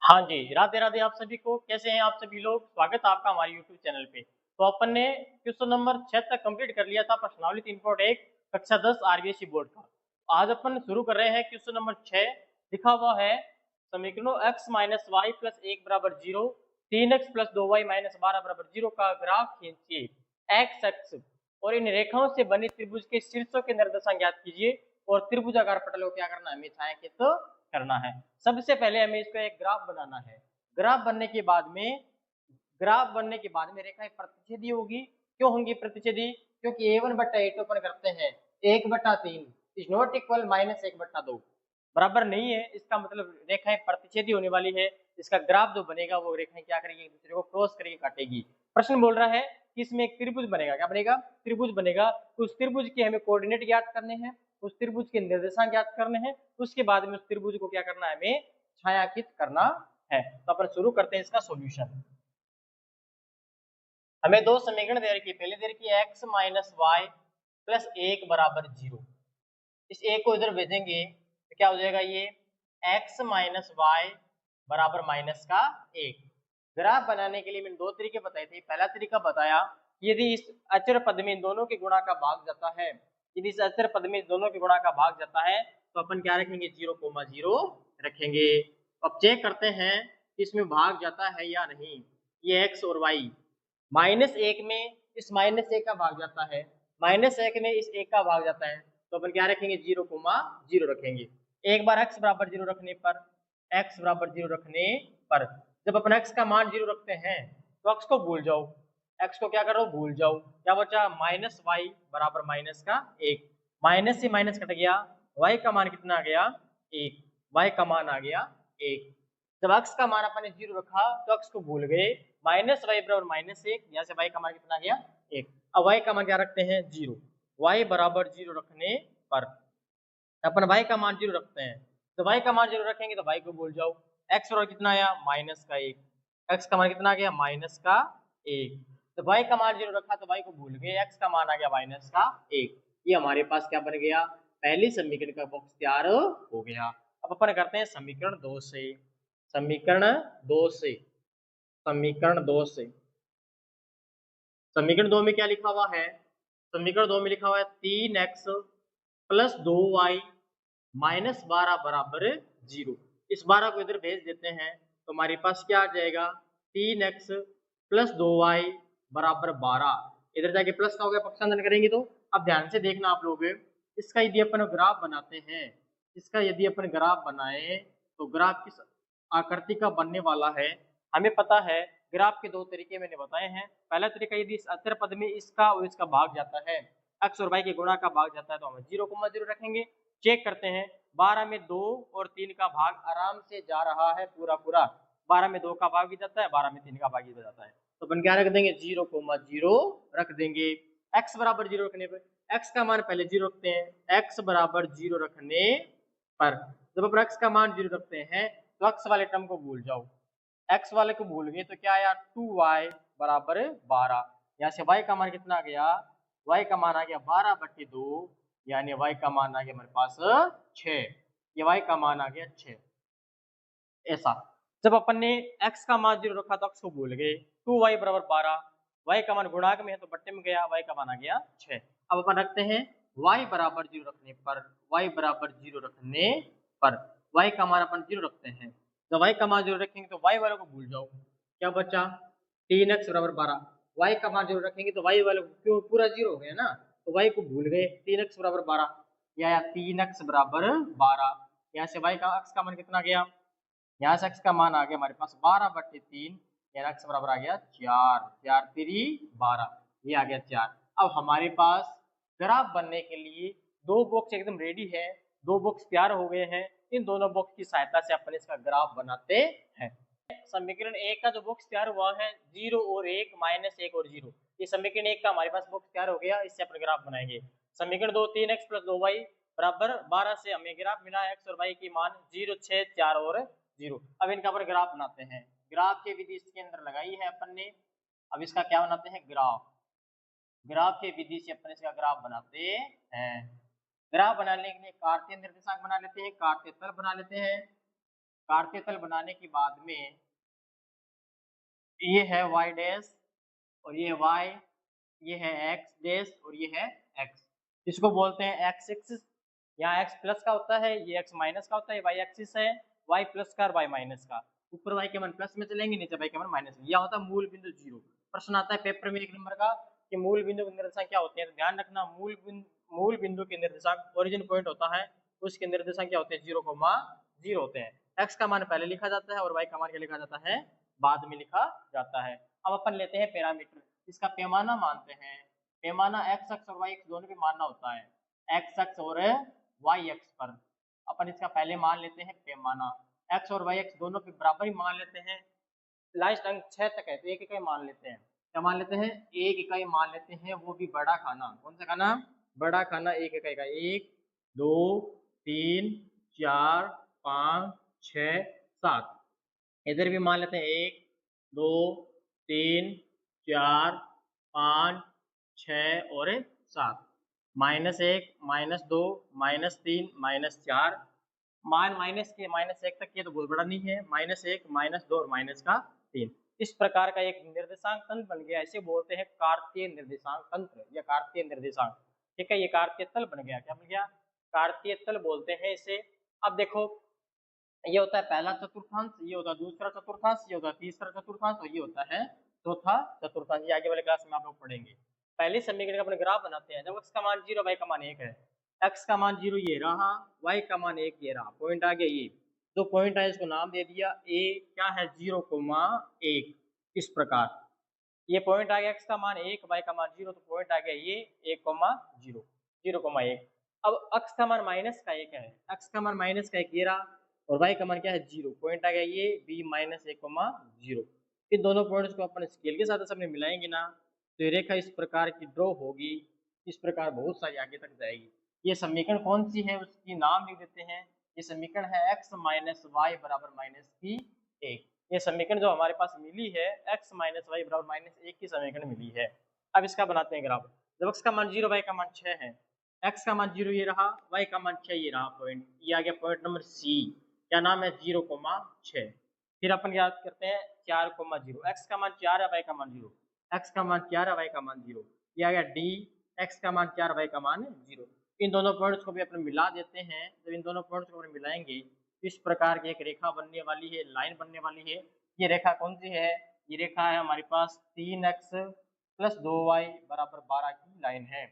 हाँ जी, राधे राधे आप सभी को। कैसे हैं आप सभी लोग? स्वागत है आपका हमारे यूट्यूब चैनल पे। तो अपन ने क्वेश्चन नंबर 6 तक कंप्लीट कर लिया था प्रश्नावली 3.1 कक्षा 10 आरबीएसई बोर्ड का। आज अपन शुरू कर रहे हैं क्वेश्चन नंबर 6। लिखा हुआ है समीकरणों x माइनस वाई प्लस 1 बराबर 0, 3x प्लस 2y माइनस 12 बराबर 0 का ग्राफ खींचिए। एक्स अक्ष और इन रेखाओं से बने त्रिभुज के शीर्षों के निर्देशांक ज्ञात कीजिए और त्रिभुजाकार पटल को क्या करना है, हमें छायांकित करना है। सबसे पहले हमें इसका एक ग्राफ बनाना है। ग्राफ बनने के बाद में रेखाएं प्रतिच्छेदी होगी। क्यों होंगी प्रतिच्छेदी? क्योंकि a1 बट्टा a2 अपन करते हैं 1/3 इज नॉट इक्वल -1/2 बराबर नहीं है। इसका मतलब रेखाएं प्रतिच्छेदी होने वाली है। इसका ग्राफ जो बनेगा वो रेखाएं क्या करेगी, एक दूसरे को क्रॉस करके काटेगी। प्रश्न बोल रहा है कि इसमें एक त्रिभुज बनेगा। क्या बनेगा? त्रिभुज बनेगा। उस त्रिभुज के हमें कोऑर्डिनेट ज्ञात करने हैं, उस त्रिभुज के निर्देशांक ज्ञात करने हैं। उसके बाद में उस त्रिभुज को क्या करना है, हमें छायांकित करना है। तो अपन शुरू करते हैं इसका सॉल्यूशन। हमें दो समीकरण दे रखी है। पहले दे रखी है x माइनस वाई प्लस 1 बराबर 0। इस एक को इधर भेजेंगे तो क्या हो जाएगा, ये x माइनस वाई बराबर माइनस का 1। ग्राफ बनाने के लिए मैंने दो तरीके बताए थे। पहला तरीका बताया कि यदि इस अचर पद में इन दोनों के गुणा का भाग जाता है, यदि इस अचर पद में दोनों के गुणा का भाग जाता है तो अपन क्या रखेंगे, 0,0 रखेंगे। अब चेक करते हैं कि इसमें भाग जाता है या नहीं। ये x और y -1 में इस -1 का भाग जाता है, -1 में इस 1 का भाग जाता है, तो अपन क्या रखेंगे, 0,0 रखेंगे। एक बार x बराबर 0 रखने पर जब अपन x का मान 0 रखते हैं तो x को भूल जाओ, x को क्या करो, भूल जाओ। क्या बचा, माइनस वाई बराबर माइनस का 1। माइनस से माइनस कट गया, y का मान कितना आ गया, 1। y का मान आ गया 1। जब x का मान अपन ने 0 रखा तो x को भूल गए, माइनस वाई बराबर -1। यहाँ से y का मान कितना गया, 1। अब y का मान क्या रखते हैं, 0। y बराबर 0 रखने पर अपन y का मान 0 रखते हैं, तो y का मान 0 रखेंगे तो y को भूल जाओ। x बराबर कितना आया, माइनस का 1। x का मान कितना आ गया, माइनस का 1। तो y का मान 0 रखा तो y को भूल गए, x का मान आ गया माइनस का 1। ये हमारे पास क्या बन गया, पहली समीकरण का बॉक्स तैयार हो गया। अब अपन करते हैं समीकरण 2 से। समीकरण 2 से समीकरण 2 से समीकरण 2 में क्या लिखा हुआ है, समीकरण 2 में लिखा हुआ है 3x प्लस 2y माइनस 12 बराबर 0। इस 12 को इधर भेज देते हैं तो हमारे पास क्या आ जाएगा, 3x प्लस 2y बराबर 12। इधर जाके प्लस का हो गया, पक्षांतरण करेंगे तो अब ध्यान से देखना आप लोग, इसका यदि अपन ग्राफ बनाते हैं, इसका यदि अपन ग्राफ बनाए तो ग्राफ किस आकृति का बनने वाला है, हमें पता है। ग्राफ के दो तरीके मैंने बताए हैं। पहला तरीका, यदि इस अचर पद में इसका और इसका भाग जाता है, x और y के गुणा का भाग जाता है, तो हम 0,0 रखेंगे। चेक करते हैं, 12 में 2 और 3 का भाग आराम से जा रहा है पूरा पूरा। 12 में 2 का भाग भी जाता है, 12 में 3 का भाग भी जाता है, तो अपन क्या रख देंगे, 0,0 रख देंगे। x बराबर 0 रखने पर, x का मान पहले 0 रखते हैं, x बराबर 0 रखने पर जब अपन x का मान 0 रखते हैं तो x वाले टर्म को भूल जाओ, x वाले को भूल गए तो क्या आया, 2y बराबर 12। यहाँ से y का मान कितना आ गया, y का मान आ गया 12/2, यानी y का मान आ गया हमारे पास 6। ये y का मान आ गया 6। ऐसा जब अपन ने x का मान 0 रखा तो x को भूल गए, 2y बराबर 12, y का मान गुणांक में है तो बट्टे में गया, y का मान आ गया 6। अब अपन रखते हैं y बराबर 0 रखने पर, y बराबर 0 रखने पर y का मान अपन 0 रखते हैं। जब y का मान 0 रखेंगे तो y वाले को भूल जाओ, क्या बचा, 3x बराबर 12। y का मान 0 रखेंगे तो y वाले को, क्यों पूरा 0 हो गया ना, तो y को भूल गए, 3x बराबर 12। या 3x बराबर 12, यहाँ से y का x का मान कितना गया, यहाँ से x का मान आ गया हमारे पास 12/3, यानी x बराबर आ गया 4। 4 3 12, ये आ गया 4। अब हमारे पास ग्राफ बनने के लिए दो बॉक्स एकदम रेडी है, दो बॉक्स तैयार हो गए हैं। इन दोनों बॉक्स की सहायता से अपन इसका ग्राफ बनाते हैं। समीकरण 1 का जो बॉक्स तैयार हुआ है 0 और 1, -1 और 0, ये समीकरण 1 का हमारे पास बॉक्स तैयार हो गया। इससे अपन ग्राफ बनाएंगे। समीकरण 2 3x प्लस 2y बराबर 12 से हमें ग्राफ मिला x और y की मान 0 6 4 और 0। अब इनका पर ग्राफ बनाते हैं। ग्राफ की विधि इसके अंदर लगाई है अपन ने। अब इसका क्या बनाते हैं, ग्राफ। ग्राफ की विधि से अपन इसका ग्राफ बनाते हैं। ग्राफ बनाने के लिए कार्तीय निर्देशांक बना लेते हैं, कार्तीय तल बना लेते हैं। कार्तीय तल बनाने के बाद में ये है y डैश और ये y, ये है x डैश और ये है x। इसको बोलते हैं x एक्सिस। यहाँ x प्लस का होता है, ये x माइनस का होता है, y एक्सिस है, y प्लस का और y माइनस का। ऊपर y के मान प्लस में चलेंगे, नीचे y के मान माइनस में। यह होता है मूल बिंदु 0। प्रश्न आता है पेपर में 1 नंबर का कि मूल बिंदु के निर्देशांक क्या होते हैं। तो ध्यान रखना, मूल बिंदु के निर्देशांक ओरिजिन पॉइंट होता है, उसके निर्देशांक क्या होते हैं, 0,0 होते हैं। x का मान पहले लिखा जाता है और y का मान क्या लिखा जाता है, बाद में लिखा जाता है। अब अपन लेते हैं पैरामीटर, इसका पैमाना मानते हैं। पैमाना x अक्ष और y अक्ष दोनों पे मानना होता है, x अक्ष और y अक्ष पर। अपन इसका पहले मान लेते हैं पैमाना, x और y अक्ष दोनों पे बराबर ही मान लेते हैं। लास्ट अंक 6 तक है तो एक इकाई मान लेते हैं। क्या मान लेते हैं, एक इकाई मान लेते हैं, वो भी बड़ा खाना। कौन सा खाना, बड़ा खाना। एक इकाई का 1 2 3 4 5 6 7। इधर भी मान लेते हैं 1 2 3 4 5 6 और 7। -1 -2 -3 -4 मान -1 तक ये तो बहुत बड़ा नहीं है। -1 -2 और -3 इस प्रकार का एक निर्देशांक तंत्र बन गया। इसे बोलते हैं कार्तीय निर्देशांक तंत्र या कार्तीय निर्देशांक। ठीक है, ये कार्तीय तल बन गया। क्या बन गया, कार्तीय तल बोलते हैं इसे। अब देखो, ये होता है पहला चतुर्थांश, ये होता है दूसरा चतुर्थांश, ये होता है तीसरा चतुर्थांश और ये होता है चौथा चतुर्थांश। ये आगे वाले क्लास में आप लोग पढ़ेंगे। पहले समीकरण का अपने ग्राफ बनाते हैं। जब x का मान 0 y का मान 1 है, x का मान 0 ये रहा, y का मान 1 ये रहा। पॉइंट आ गया, ये जो पॉइंट है इसको नाम दे दिया a, क्या है 0,1। इस प्रकार ये पॉइंट आ गया, x का मान 1 y का मान 0, तो पॉइंट आ गया ये 1,0 0,1। अब x का मान -1 है, x का मान -1 ये रहा और y का मान क्या है 0, पॉइंट आ गया ये b -1,0। इन दोनों पॉइंट्स को अपन स्केल के साथ अपने मिलाएंगे ना, तो ये रेखा इस प्रकार की ड्रॉ होगी। इस प्रकार बहुत सारी आगे तक जाएगी। ये समीकरण कौन सी है उसकी नाम लिख देते हैं। ये समीकरण है x - y = -1। ये समीकरण जो हमारे पास मिली है x - y = -1 की समीकरण मिली है। अब इसका बनाते हैं ग्राफ। जब x का मान 0 y का मान 6 है, x का मान 0 ये रहा, y का मान 6 ये रहा। पॉइंट ये आ गया पॉइंट नंबर सी। क्या नाम है, 0,6। फिर अपन याद करते हैं 4,0। x का मान 4 है, y का मान 0, x का मान 4 है, y का मान 0। ये आ गया d, x का मान 4 y का मान 0। इन दोनों पॉइंट्स को भी अपन मिला देते हैं। जब इन दोनों पॉइंट्स को अपन मिलाएंगे इस प्रकार की एक रेखा बनने वाली है, लाइन बनने वाली है। ये रेखा कौन सी है, ये रेखा है हमारे पास 3x + 2y = 12 की लाइन है।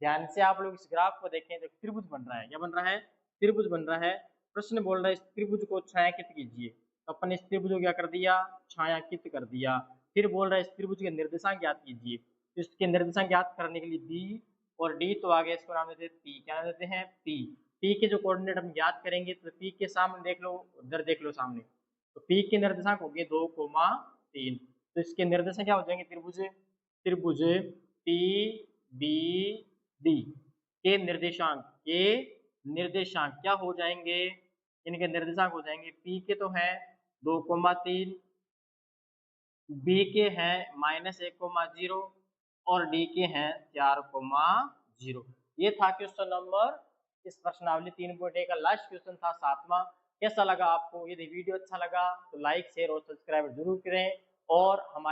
ध्यान से आप लोग इस ग्राफ को देखें तो त्रिभुज बन रहा है। क्या बन रहा है, त्रिभुज बन रहा है। प्रश्न बोल रहा है इस त्रिभुज को छायांकित कीजिए, तो अपन इस त्रिभुज को क्या कर दिया, छायांकित कर दिया। फिर बोल रहा है इस त्रिभुज के निर्देशांक ज्ञात कीजिए, तो इसके निर्देशांक ज्ञात करने के लिए b और d तो आगे इसको नाम देते हैं p। क्या नाम देते हैं, p। p के जो कोऑर्डिनेट हम ज्ञात करेंगे, तो p के सामने देख लो, उधर देख लो सामने, तो p के निर्देशांक हो गए 2,3। तो इसके निर्देशांक क्या हो जाएंगे, त्रिभुज त्रिभुज p b d के निर्देशांक क्या हो जाएंगे, इनके निर्देशांक हो जाएंगे। p के तो है 2,3, b के हैं -1,0 और d के हैं 4,0। ये था क्वेश्चन नंबर, इस प्रश्नावली 3.1 का लास्ट क्वेश्चन था, 7वां। कैसा लगा आपको, यदि वीडियो अच्छा लगा तो लाइक शेयर और सब्सक्राइब जरूर करें और हमारे